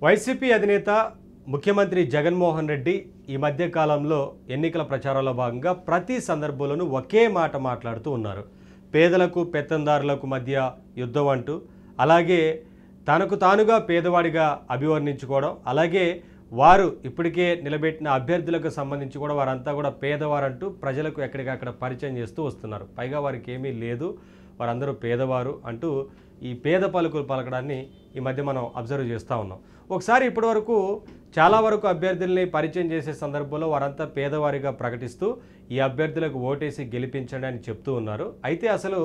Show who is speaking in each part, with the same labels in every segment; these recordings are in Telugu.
Speaker 1: వైసీపీ అధినేత ముఖ్యమంత్రి జగన్మోహన్ రెడ్డి ఈ మధ్య కాలంలో ఎన్నికల ప్రచారంలో భాగంగా ప్రతి సందర్భంలోనూ ఒకే మాట మాట్లాడుతూ ఉన్నారు. పేదలకు పెత్తందారులకు మధ్య యుద్ధం అంటూ, అలాగే తనకు తానుగా పేదవాడిగా అభివర్ణించుకోవడం, అలాగే వారు ఇప్పటికే నిలబెట్టిన అభ్యర్థులకు సంబంధించి కూడా వారంతా కూడా పేదవారంటూ ప్రజలకు ఎక్కడికక్కడ పరిచయం చేస్తూ వస్తున్నారు. పైగా వారికి ఏమీ లేదు, వారందరూ పేదవారు అంటూ ఈ పేద పలుకులు పలకడాన్ని ఈ మధ్య మనం అబ్జర్వ్ చేస్తూ ఉన్నాం. ఒకసారి ఇప్పటివరకు చాలా వరకు అభ్యర్థుల్ని పరిచయం చేసే సందర్భంలో వారంతా పేదవారిగా ప్రకటిస్తూ ఈ అభ్యర్థులకు ఓటేసి గెలిపించండి అని చెప్తూ ఉన్నారు. అయితే అసలు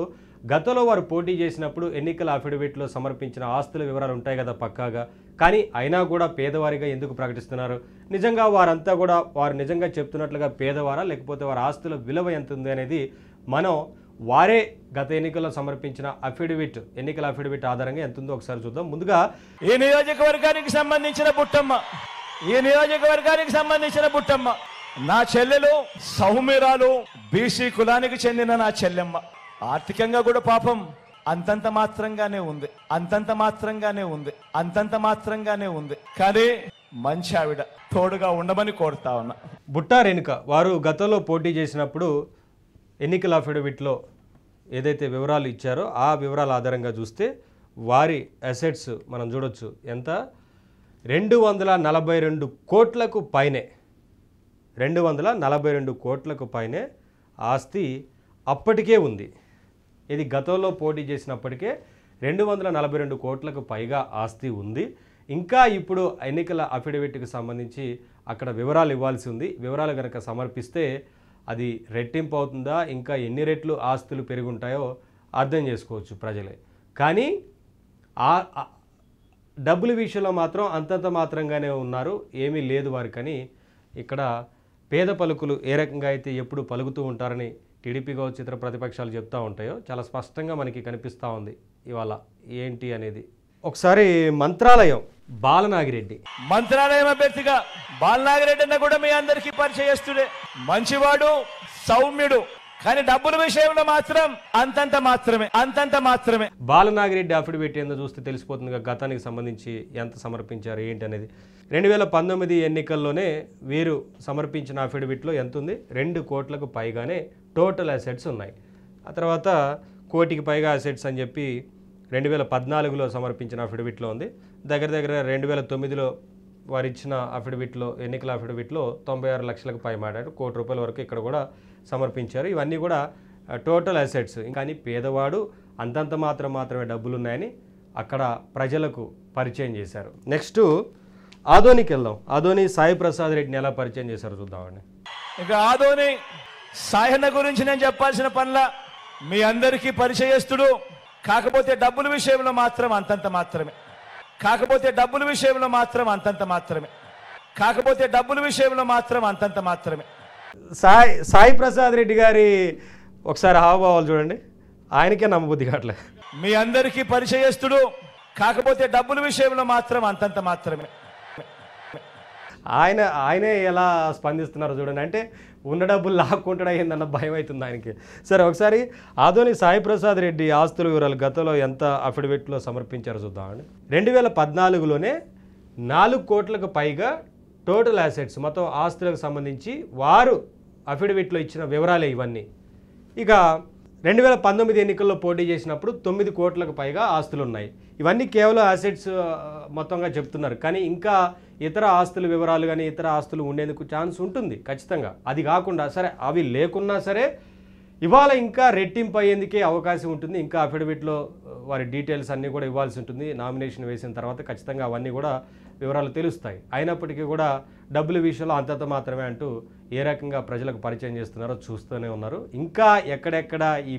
Speaker 1: గతంలో వారు పోటీ చేసినప్పుడు ఎన్నికల అఫిడవిట్లో సమర్పించిన ఆస్తుల వివరాలు ఉంటాయి కదా పక్కాగా, కానీ అయినా కూడా పేదవారిగా ఎందుకు ప్రకటిస్తున్నారు? నిజంగా వారంతా కూడా వారు నిజంగా చెప్తున్నట్లుగా పేదవారా, లేకపోతే వారి ఆస్తుల విలువ ఎంత ఉంది అనేది మనం వారే గత ఎన్నికల్లో సమర్పించిన అఫిడవిట్, ఎన్నికల అఫిడవిట్ ఆధారంగా ఎంత ఉందో ఒకసారి చూద్దాం. ముందుగా
Speaker 2: ఈ నియోజకవర్గానికి సంబంధించిన బుట్టమ్మ నా చెల్లెలు సౌమ్యరాలు, బీసీ కులానికి చెందిన నా చెల్లెమ్మ. ఆర్థికంగా కూడా పాపం అంతంత మాత్రంగానే ఉంది. కానీ మంచి ఆవిడ, తోడుగా ఉండమని కోరుతా ఉన్నా.
Speaker 1: బుట్టా రేణుక వారు గతంలో పోటీ చేసినప్పుడు ఎన్నికల అఫిడవిట్లో ఏదైతే వివరాలు ఇచ్చారో ఆ వివరాల ఆధారంగా చూస్తే వారి అసెట్స్ మనం చూడొచ్చు. ఎంత? 242 కోట్లకు పైనే, 242 కోట్లకు పైనే ఆస్తి అప్పటికే ఉంది. ఇది గతంలో పోటీ చేసినప్పటికే 242 కోట్లకు పైగా ఆస్తి ఉంది. ఇంకా ఇప్పుడు ఎన్నికల అఫిడవిట్కి సంబంధించి అక్కడ వివరాలు ఇవ్వాల్సి ఉంది. వివరాలు కనుక సమర్పిస్తే అది రెట్టింపు అవుతుందా, ఇంకా ఎన్ని రెట్లు ఆస్తులు పెరుగుంటాయో అర్థం చేసుకోవచ్చు ప్రజలే. కానీ ఆ డబ్బుల విషయంలో మాత్రం అంతంత మాత్రంగానే ఉన్నారు, ఏమీ లేదు వారికని ఇక్కడ పేద పలుకులు ఏ రకంగా అయితే ఎప్పుడు పలుకుతూ ఉంటారని టీడీపీ కావచ్చు ఇతర ప్రతిపక్షాలు చెప్తూ ఉంటాయో చాలా స్పష్టంగా మనకి కనిపిస్తూ ఉంది ఇవాళ ఏంటి అనేది. ఒకసారి మంత్రాలయం బాలనాగిరెడ్డి,
Speaker 2: మంత్రాలయం అభ్యర్థిగా బాలనాగిరెడ్డి అన్న కూడా మీ అందరికీ పరిచయస్తుడే. మంచివాడు, సౌమ్యుడు, కానీ డబ్బుల విషయంలో మాత్రం అంతంత మాత్రమే.
Speaker 1: బాలనాగిరెడ్డి అఫిడవిట్ ఏందో చూస్తే తెలిసిపోతుంది గతానికి సంబంధించి ఎంత సమర్పించారు ఏంటి అనేది. 2019 ఎన్నికల్లోనే వీరు సమర్పించిన అఫిడవిట్లో ఎంత ఉంది? 2 కోట్లకు పైగానే టోటల్ అసెట్స్ ఉన్నాయి. ఆ తర్వాత 1 కోటికి పైగా అసెట్స్ అని చెప్పి 2014లో సమర్పించిన అఫిడవిట్లో ఉంది. దగ్గర 2009లో వారు ఇచ్చిన అఫిడవిట్లో, ఎన్నికల అఫిడవిట్లో 96 లక్షలకు పై మాట్లాడారు. 1 కోటి రూపాయల వరకు ఇక్కడ కూడా సమర్పించారు. ఇవన్నీ కూడా టోటల్ అసెట్స్. కానీ పేదవాడు అంతంత మాత్రమే డబ్బులు ఉన్నాయని అక్కడ ప్రజలకు పరిచయం చేశారు. నెక్స్ట్ ఆదోనికి వెళ్దాం. ఆదోని సాయి ప్రసాద్ రెడ్డిని ఎలా పరిచయం చేశారు చూద్దామండి.
Speaker 2: ఇక ఆదోని సాయన్న గురించి నేను చెప్పాల్సిన పనిలా, మీ అందరికీ పరిచయస్తుడు. కాకపోతే డబ్బుల విషయంలో మాత్రం అంతంత మాత్రమే.
Speaker 1: సాయి ప్రసాద్ రెడ్డి గారి ఒకసారి హావభావాలు చూడండి, ఆయనకే నమ్మబుద్ధి కావట్లేదు.
Speaker 2: మీ అందరికీ పరిచయస్తుడు, కాకపోతే డబ్బుల విషయంలో మాత్రం అంతంత మాత్రమే.
Speaker 1: ఆయనే ఎలా స్పందిస్తున్నారో చూడండి. అంటే ఉన్న డబ్బులు లాక్కుంటాడా ఏందన్న భయం అవుతుంది ఆయనకి. సరే, ఒకసారి ఆదోని సాయి ప్రసాద్ రెడ్డి ఆస్తుల వివరాలు గతంలో ఎంత అఫిడవిట్లో సమర్పించారో చూద్దామండి. 2014లోనే 4 కోట్లకు పైగా టోటల్ అసెట్స్, మొత్తం ఆస్తులకు సంబంధించి వారు అఫిడవిట్లో ఇచ్చిన వివరాలే ఇవన్నీ. ఇక 2019 ఎన్నికల్లో పోటీ చేసినప్పుడు 9 కోట్లకు పైగా ఆస్తులు ఉన్నాయి. ఇవన్నీ కేవలం అసెట్స్ మొత్తంగా చెప్తున్నారు, కానీ ఇంకా ఇతర ఆస్తుల వివరాలు కానీ ఇతర ఆస్తులు ఉండేందుకు ఛాన్స్ ఉంటుంది ఖచ్చితంగా. అది కాకుండా సరే అవి లేకున్నా సరే ఇవాళ ఇంకా రెట్టింపు అయ్యేందుకే అవకాశం ఉంటుంది. ఇంకా అఫిడవిట్లో వారి డీటెయిల్స్ అన్నీ కూడా ఇవ్వాల్సి ఉంటుంది. నామినేషన్ వేసిన తర్వాత ఖచ్చితంగా అవన్నీ కూడా వివరాలు తెలుస్తాయి. అయినప్పటికీ కూడా డబ్బుల విషయంలో అంతంత మాత్రమే అంటూ ఏ రకంగా ప్రజలకు పరిచయం చేస్తున్నారో చూస్తూనే ఉన్నారు. ఇంకా ఎక్కడెక్కడ ఈ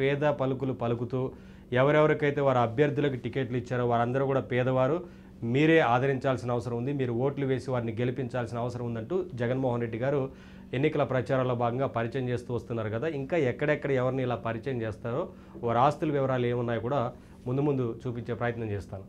Speaker 1: పేద పలుకులు పలుకుతూ ఎవరెవరికైతే వారి అభ్యర్థులకు టికెట్లు ఇచ్చారో వారందరూ కూడా పేదవారు, మీరే ఆదరించాల్సిన అవసరం ఉంది, మీరు ఓట్లు వేసి వారిని గెలిపించాల్సిన అవసరం ఉందంటూ జగన్మోహన్ రెడ్డి గారు ఎన్నికల ప్రచారంలో భాగంగా పరిచయం చేస్తూ వస్తున్నారు కదా. ఇంకా ఎక్కడెక్కడ ఎవరిని ఇలా పరిచయం చేస్తారో వారి ఆస్తుల వివరాలు ఏమున్నాయో కూడా ముందు చూపించే ప్రయత్నం చేస్తాను.